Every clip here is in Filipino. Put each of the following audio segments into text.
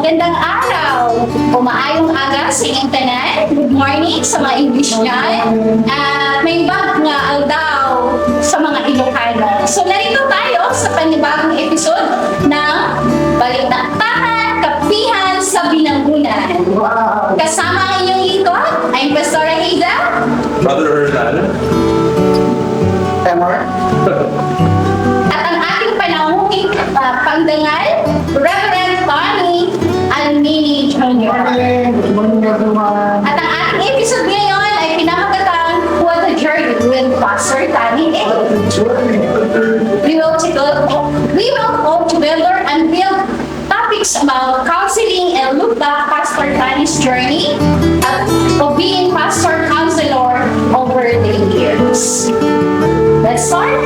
Magandang araw! Umaayong aga sa inyong tanan. Good morning sa mga English niyan. At may bag nga daw sa mga Ilocano. So narito tayo sa panibagong episode ng Balitaktakan Kapihan sa Binangunan. Kasama ang inyong lingkod, I'm Pastora Hazel. Brother Hernan. Temor. At ang ating panahuming pangdangal, Reverend Tony Almini Jr. Good morning, everyone. At ang ating episode ngayon ay pinamagatang What a Journey with Pastor Tony A. We will go together and build topics about counseling and look back Pastor Tony's journey of being pastor counselor over the years. Let's start.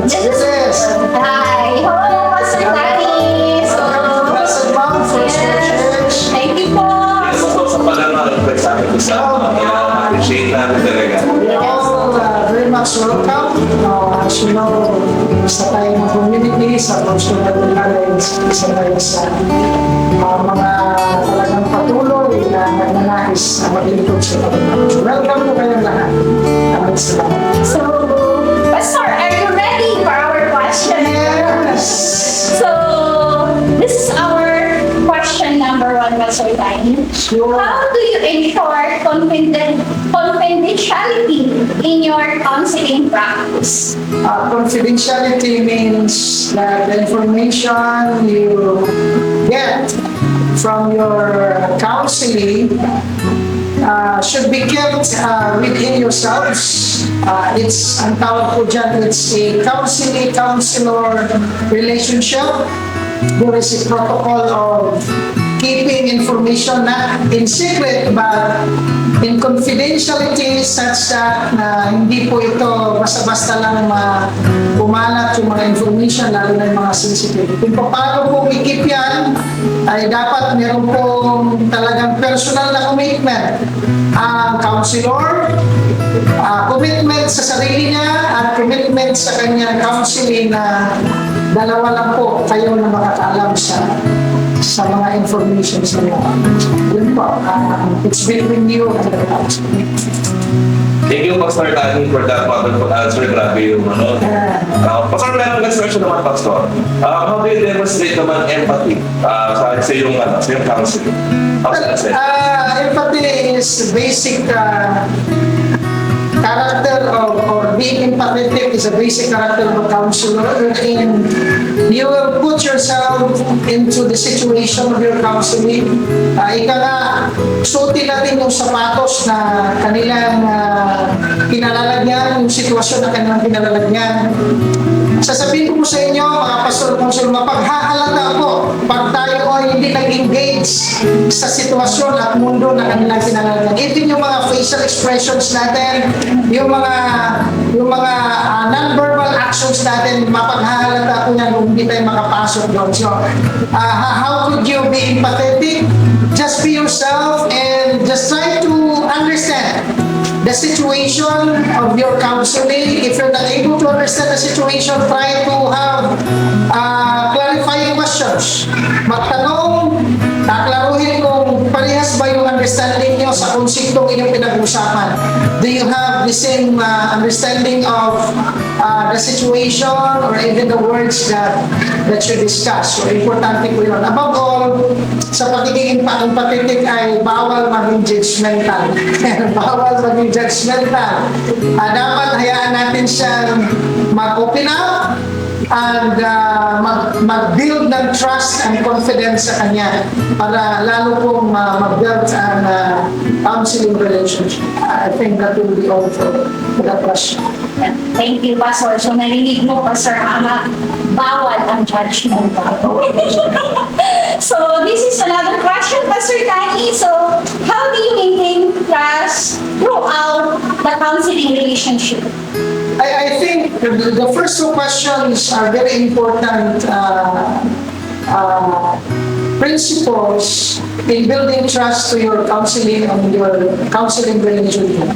Yes. Hi. Hello, Pastor Tony. Blessed Mount First Church. Thank you po. Yes, po sa pagkakaroon ng pagsabi ko sa appreciate natin talaga. You all very much welcome. As you know, isa tayo ng community sa Consular College, isa tayo sa mga talagang patuloy na nagnanais na maglingkod sa Panginoon. Welcome po kayong lahat. Maraming salamat. So, Pastor, are you ready for our question? Yes. So, this is our question number one, Pastor Tiny. Sure. How do you ensure confidentiality in your counseling practice? Confidentiality means that the information you get from your counseling should be kept within yourselves. Ang tawag po dyan, it's a counselor relationship. There is a protocol of keeping information not in secret but in confidentiality such that hindi po ito basta-basta lang pumalat yung mga information lalo na yung mga sensitive. Kung paano po i-keep yan ay dapat meron pong talagang personal na commitment ang counselor, commitment sa sarili niya at commitment sa kanyang counseling na dalawa lang po kayo na makakaalam sa mga information sa iyo. Yun po, it's between you and the counselor. Thank you, Pastor Tani, for that wonderful answer. Grabe yung Pastor, meron next question naman, Pastor. How do you demonstrate naman empathy sa yung counseling? Empathy is basic character or being empathetic is a basic character of a counselor, wherein you will put yourself into the situation of your counseling. Ika nga, suotin natin yung sapatos na kanilang pinalalagyan, yung sitwasyon na kanilang pinalalagyan. Sasabihin ko po sa inyo, mga pastor-counselor, mapaghahalata po pag tayo ay hindi nag-engage sa sitwasyon at mundo na kanilang pinalalagyan. Ito yung mga facial expressions natin, yung mga non-verbal actions natin, mapaghahalata po yan kung hindi tayo makapasok doon. So, how could you be empathetic? Just be yourself and just try to understand the situation of your counseling. If you're not able to understand the situation, try to have clarifying questions. Magtanong, taklaruhin kung parehas ba yung understanding nyo sa konseptong inyong pinag-usapan. Do you have the same understanding of the situation or even the words that you discuss? So, importante po yun. Above all, sa pagiging empathetic ay bawal maging judgmental. Bawal maging judgmental. Dapat hayaan natin siyang mag-open up and mag-build ng trust and confidence sa kanya para lalo pong mag-build ang counseling relationship. I think that will be all for the question. Thank you, Pastor. So, narinig mo, Pastor Ama, bawal ang judgment. So, this is another question, Pastor Tani. So, how do you maintain trust throughout the counseling relationship? I think the first two questions are very important principles in building trust to your counseling and your counseling relationship.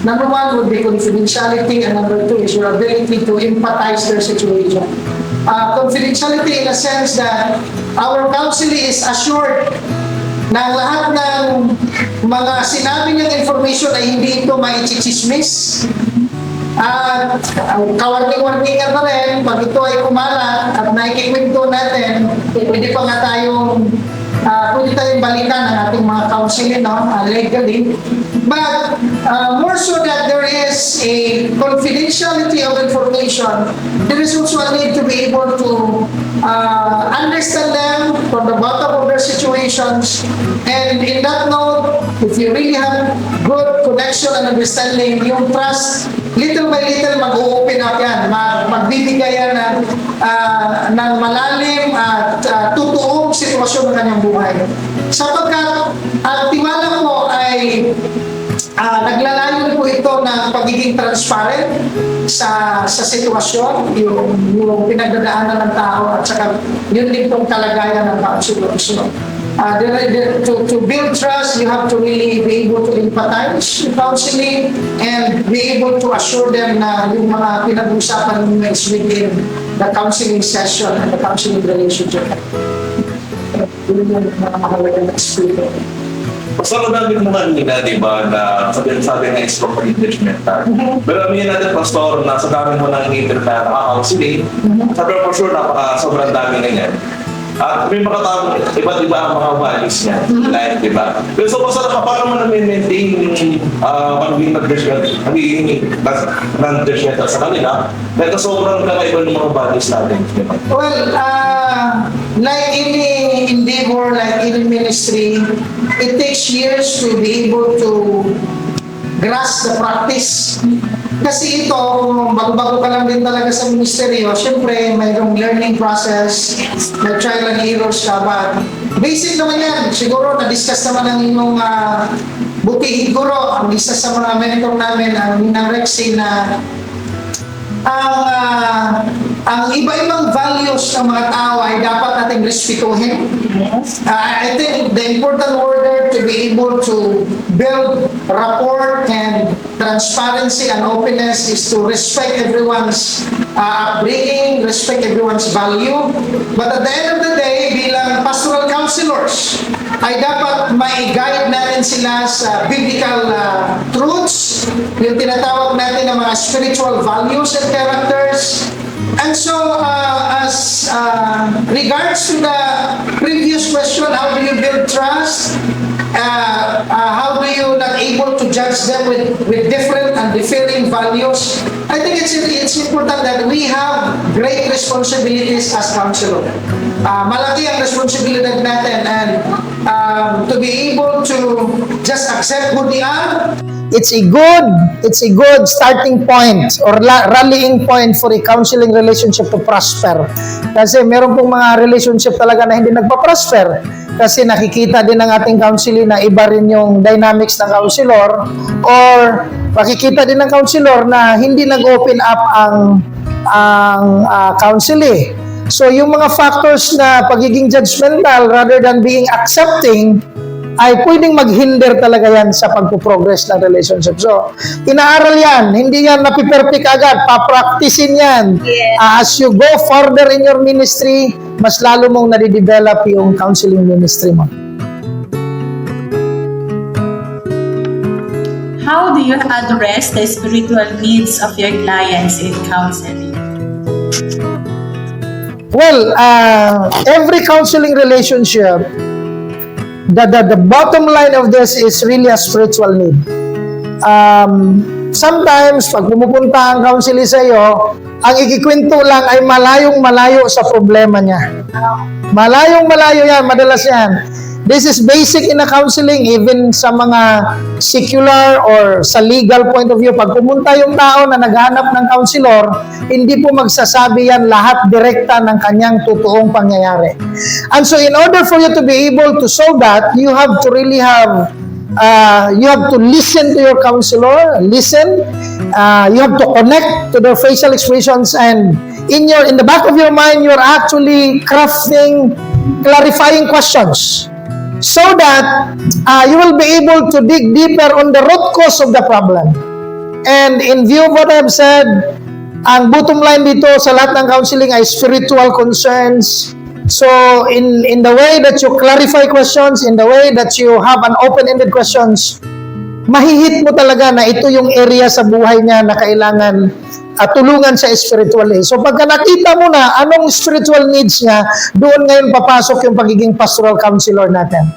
Number one would be confidentiality, and number two is your ability to empathize their situation. confidentiality in a sense that our counseling is assured na lahat ng mga sinabi niyang information ay hindi ito maichismis. At kawarning-warningan na rin, pag ito ay kumalat at naikikwento natin, pwede pa nga pwede tayong balikan ang ating mga counseling legally. But more so that there is a confidentiality of information, there is also a need to be able to understand them from the bottom of their situations. And in that note, if you really have good connection and understanding, yung trust, little by little mag-open up yan, magbibigay yan ng malalim at totoong sitwasyon ng kanyang buhay. Sapagkat ang tiwala ko ay naglalayon po ito ng pagiging transparent sa sitwasyon, yung pinagdadaanan ng tao at saka yun din pong kalagayan ng counselor. So, to build trust, you have to really be able to empathize with counseling and be able to assure them na yung mga pinag-usapan nyo is within the counseling session and the counseling relationship. Yun yung mga mahalagang experience. Pasal namin naman nila, di ba, na sabihin na expropriate judgmental. Pero amin natin, Pastor, na sa dami mo nang ngipin na nakaka-counseling, sabi ko for sure, sobrang dami na yan. At may mga tao, iba't iba ang mga values niya, like, di ba? Pero so, Pastor, paano mo na-maintain yung magiging non-judgmental sa kanila, dahil sobrang kakaiba ng mga values natin, di ba? Well, like any endeavor, like any ministry, it takes years to be able to grasp the practice. Kasi ito, kung bago-bago ka lang din talaga sa ministeryo, syempre mayroong learning process, may trial and errors ka ba. Basic naman yan. Siguro na-discuss naman ng inyong butihin guro, ang isa sa mga mentor namin, ang Ninang Rexy, na ang iba-ibang values ng mga tao ay dapat nating respetuhin. I think the important order to be able to build rapport and transparency and openness is to respect everyone's upbringing, respect everyone's value. But at the end of the day, bilang pastoral counselors, ay dapat mai-guide natin sila sa biblical truths, yung tinatawag natin ng mga spiritual values and characters. And so, as regards to the previous question, how do you build trust? How do you not able to judge them with different and differing values? I think it's important that we have great responsibilities as counselors. Malaki ang responsibilidad natin, and to be able to just accept who they are. It's a good starting point or rallying point for a counseling relationship to prosper. Kasi meron pong mga relationship talaga na hindi nagpa-prosper. Kasi nakikita din ng ating counseling na iba rin yung dynamics ng counselor, or makikita din ng counselor na hindi nag-open up ang counseling. So yung mga factors na pagiging judgmental rather than being accepting ay pwedeng maghinder talaga yan sa pagpo-progress ng relationship. So, inaaral yan. Hindi yan napiperfect agad. Papracticein yan. Yes. As you go further in your ministry, mas lalo mong nadidevelop yung counseling ministry mo. How do you address the spiritual needs of your clients in counseling? Well, every counseling relationship, the bottom line of this is really a spiritual need. Sometimes, pag pumupunta ang counselor sa iyo, ang ikikwento lang ay malayong-malayo sa problema niya. Malayong-malayo yan, madalas yan. This is basic in a counseling, even sa mga secular or sa legal point of view. Pag pumunta yung tao na naghanap ng counselor, hindi po magsasabi yan lahat direkta ng kanyang totoong pangyayari. And so in order for you to be able to solve that, you have to really you have to listen to your counselor, you have to connect to their facial expressions, and in the back of your mind, you're actually crafting clarifying questions, so that you will be able to dig deeper on the root cause of the problem. And in view of what I've said, Ang bottom line dito sa lahat ng counseling ay spiritual concerns. So, in the way that you clarify questions, in the way that you have an open-ended questions, mahihit mo talaga na ito yung area sa buhay niya na kailangan tulungan sa spiritually. So pagka nakita mo na anong spiritual needs niya, doon ngayon papasok yung pagiging pastoral counselor natin.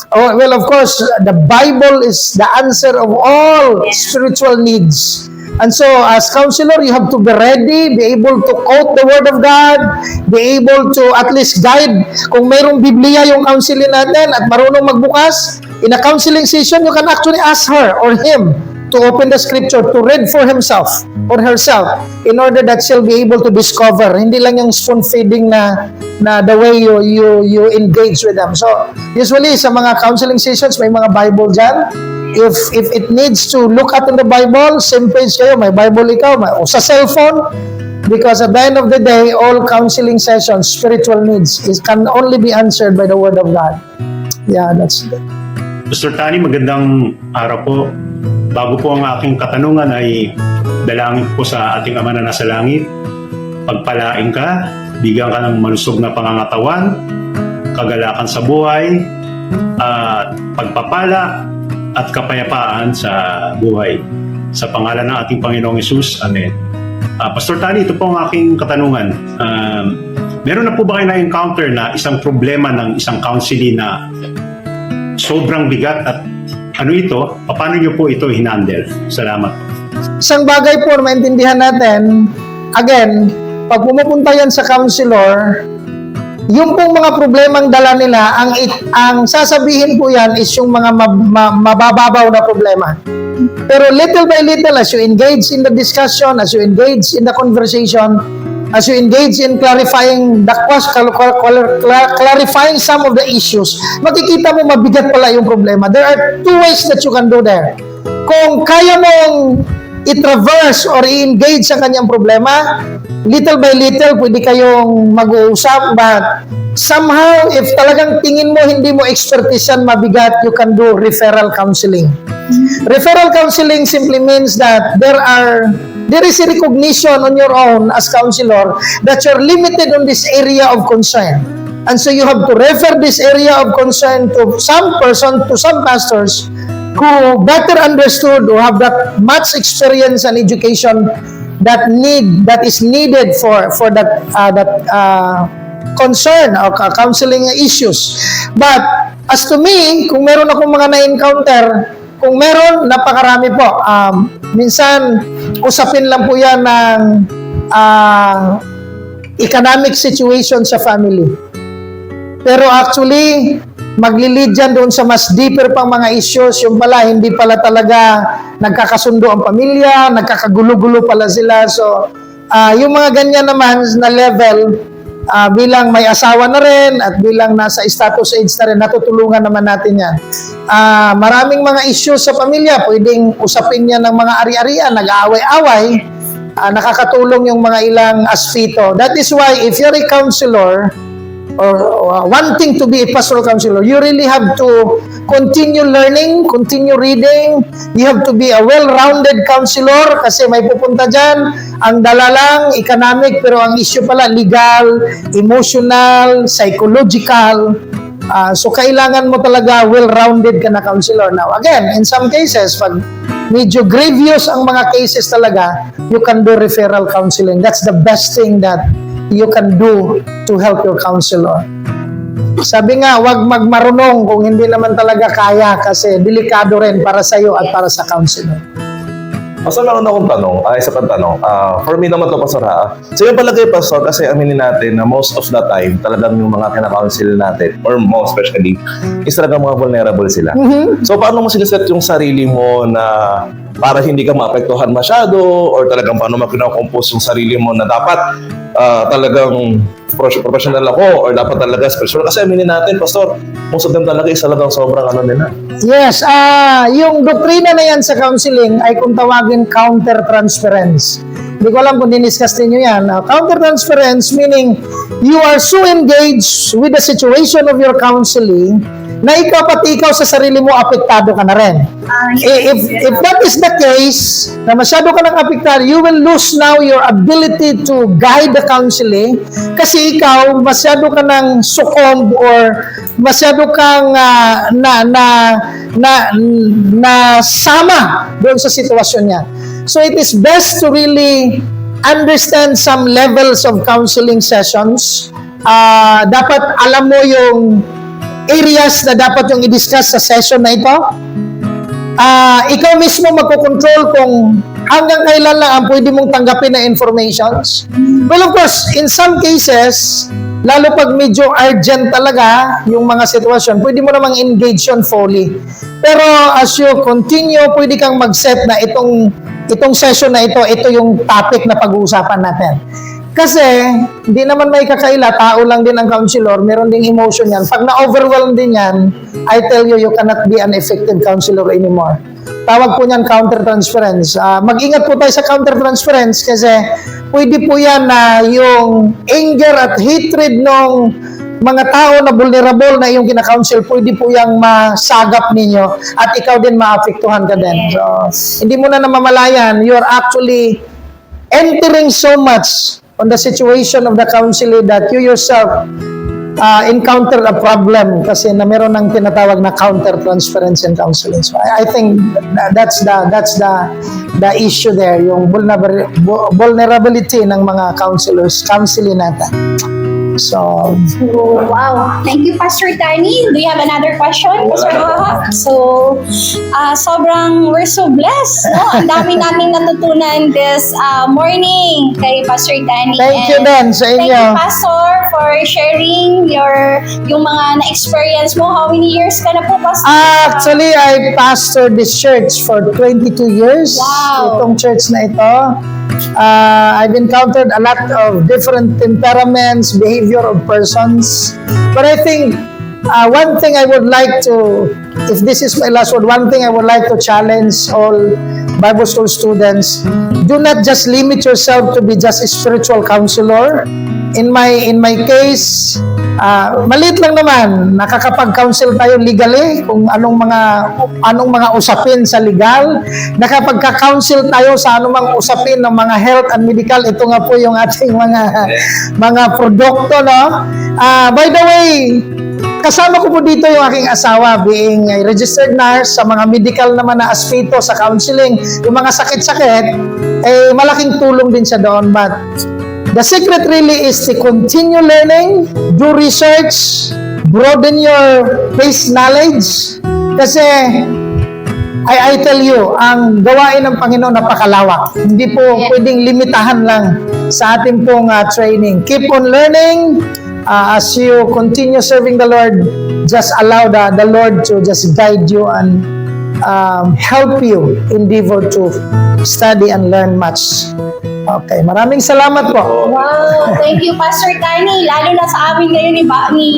Oh, well, of course, the Bible is the answer of all spiritual needs. And so, as counselor, you have to be ready, be able to quote the Word of God, be able to at least guide. Kung mayroong Biblia yung counseling natin at marunong magbukas, in a counseling session, you can actually ask her or him to open the scripture, to read for himself or herself in order that she'll be able to discover. Hindi lang yung spoon feeding na the way you engage with them. So, usually sa mga counseling sessions, may mga Bible dyan. If it needs to look at in the Bible, same page kayo, may Bible ikaw, o sa cellphone, because at the end of the day, all counseling sessions, spiritual needs, can only be answered by the Word of God. Yeah, that's it. Pastor Tani, magandang araw po. Bago po ang aking katanungan ay dalangin po sa ating Ama na nasa langit. Pagpalain ka, bigyan ka ng malusog na pangangatawan, kagalakan sa buhay, at pagpapala at kapayapaan sa buhay. Sa pangalan ng ating Panginoong Hesus, Amen. Pastor Tani, ito po ang aking katanungan. Meron na po ba kayo na-encounter na isang problema ng isang counseling na sobrang bigat at ano ito? Paano nyo po ito hinandle? Salamat. Isang bagay po na maintindihan natin, again, pag pumupunta yan sa counselor, yung pong mga problemang dala nila, ang sasabihin po yan is yung mga mabababaw na problema. Pero little by little, as you engage in the discussion, as you engage in the conversation, as you engage in clarifying clarifying some of the issues, makikita mo mabigat pala yung problema. There are two ways that you can do there. Kung kaya mong i-traverse or i-engage sa kanyang problema, little by little, pwede kayong mag-uusap, but somehow, if talagang tingin mo, hindi mo expertise yan, mabigat, you can do referral counseling. Referral counseling simply means that there is a recognition on your own as counselor that you're limited on this area of concern. And so you have to refer this area of concern to some person, to some pastors who better understood, who have that much experience and education that is needed for that concern or counseling issues. But as to me, kung meron akong mga na-encounter, kung meron, napakarami po. Minsan, usapin lang po yan ng economic situation sa family. Pero actually, maglilid dyan doon sa mas deeper pang mga issues. Yung pala, hindi pala talaga nagkakasundo ang pamilya, nagkakagulo-gulo pala sila. So, yung mga ganyan naman na level, bilang may asawa na rin at bilang nasa status age na rin, natutulungan naman natin yan. Maraming mga issues sa pamilya, pwedeng usapin niya ng mga ari-arian, nag-aaway-away, nakakatulong yung mga ilang asfito. That is why if you're a counselor or wanting to be a pastoral counselor, you really have to continue learning, continue reading. You have to be a well-rounded counselor kasi may pupunta dyan. Ang dala lang, economic, pero ang issue pala, legal, emotional, psychological. So, kailangan mo talaga well-rounded ka na counselor. Now, again, in some cases, pag medyo grievous ang mga cases talaga, you can do referral counseling. That's the best thing that you can do to help your counselor. Sabi nga, wag magmarunong kung hindi naman talaga kaya kasi delikado rin para sa iyo at para sa counselor. Pastor, meron akong tanong, isa pang tanong. For me naman to, Pastor, so yung palagay, Pastor, kasi aminin natin na most of the time, talagang yung mga kina-counsel natin, or more especially, is talagang mga vulnerable sila. So, paano mo siniset yung sarili mo na para hindi ka maapektuhan masyado, or talagang paano mo kinakompose yung sarili mo na dapat talagang professional ako, or dapat talaga special? Kasi aminin natin, Pastor, most of them talaga is talagang sobrang ano nila. Yes, yung doktrina na yan sa counseling ay kung tawagin counter-transference. Hindi ko alam kung diniscuss ninyo yan. Counter-transference meaning you are so engaged with the situation of your counseling na ikaw pati ikaw sa sarili mo apektado ka na rin. If that is the case, na masyado ka ng apektado, you will lose now your ability to guide the counseling kasi ikaw masyado ka ng succumb or masyado kang sama doon sa sitwasyon niya. So it is best to really understand some levels of counseling sessions. Dapat alam mo yung areas na dapat yung i-discuss sa session na ito. Ikaw mismo magkocontrol kung hanggang kailan lang ang pwede mong tanggapin na informations. Well, of course, in some cases, lalo pag medyo urgent talaga yung mga sitwasyon, pwede mo namang engage yun fully. Pero as you continue, pwede kang mag-set na itong session na ito yung topic na pag-uusapan natin. Kasi, hindi naman may kakaila, tao lang din ang counselor, meron ding emotion yan. Pag na-overwhelm din yan, I tell you, you cannot be an effective counselor anymore. Tawag po niyan countertransference. Mag-ingat po tayo sa countertransference kasi pwede po yan na yung anger at hatred ng mga tao na vulnerable na yung kinakounsel, pwede po yung masagap ninyo at ikaw din maapektuhan ka din. So, hindi mo na namamalayan, you're actually entering so much on the situation of the counselor that you yourself encounter a problem kasi na meron ng tinatawag na counter-transference in counseling. So I think that's the issue there, yung vulnerability ng mga counselors, counseling natin. So, Wow. Thank you, Pastor Tani. Do you have another question, Pastor Haha? So, we're so blessed, no? Ang dami nating natutunan this morning kay Pastor Tani. thank you din sa Thank inyo. you, Pastor, for sharing yung mga na-experience mo. How many years ka na po, Pastor? Actually, I pastored this church for 22 years. Wow. Itong church na ito. I've encountered a lot of different temperaments, behavior of persons. But I think one thing I would like to, if this is my last word, one thing I would like to challenge all Bible school students, do not just limit yourself to be just a spiritual counselor. In my case, maliit lang naman, nakakapag-counsel tayo legally kung anong mga usapin sa legal, nakapagka-counsel tayo sa anumang usapin ng mga health and medical. Ito nga po yung ating mga produkto, no? By the way, kasama ko po dito yung aking asawa being a registered nurse sa mga medical naman na aspeto sa counseling. Yung mga sakit-sakit, malaking tulong din siya doon. But the secret really is to continue learning, do research, broaden your base knowledge. Kasi, I tell you, ang gawain ng Panginoon napakalawak. Hindi po pwedeng limitahan lang sa ating pong training. Keep on learning. As you continue serving the Lord, just allow the Lord to just guide you and help you endeavor to study and learn much. Okay, maraming salamat po. Wow, thank you, Pastor Tani. Lalo na sa amin ngayon ni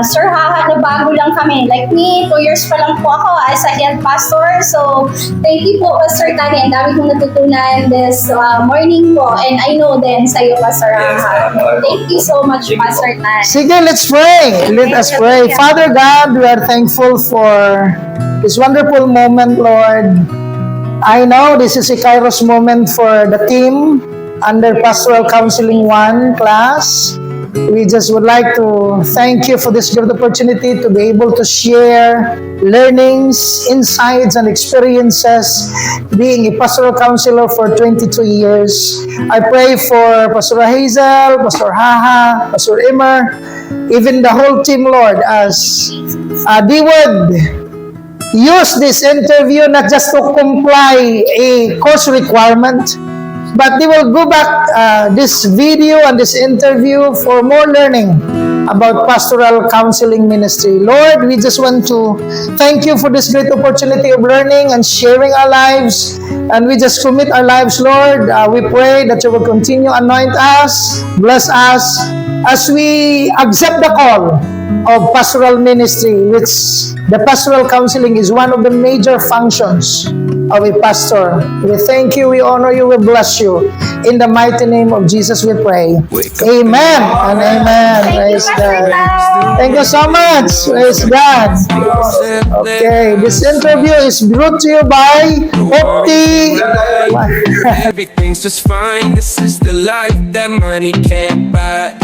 Sir Haha na bago lang kami. Like me, 2 years pa lang po ako as a health pastor. So, thank you po, Pastor Tani. Ang dami kong natutunan this morning po. And I know din sa iyo, Pastor Haha. Thank you so much, Pastor Tani. Sige, let's pray. Let us pray. Father God, we are thankful for this wonderful moment, Lord. I know this is a Kairos moment for the team under Pastoral Counseling 1 class. We just would like to thank you for this great opportunity to be able to share learnings, insights, and experiences being a pastoral counselor for 22 years. I pray for Pastor Hazel, Pastor Haha, Pastor Immer, even the whole team, Lord, as they would use this interview not just to comply a course requirement, but they will go back this video and this interview for more learning about pastoral counseling ministry. Lord, we just want to thank you for this great opportunity of learning and sharing our lives. And we just commit our lives, Lord. We pray that you will continue anoint us, bless us as we accept the call of pastoral ministry, which the pastoral counseling is one of the major functions of a pastor. We thank you, we honor you, we bless you. In the mighty name of Jesus we pray. Amen and amen. Praise God. Thank you so much. Praise God. Okay, this interview is brought to you by Opti. Everything's just fine. This is the life that money can't buy.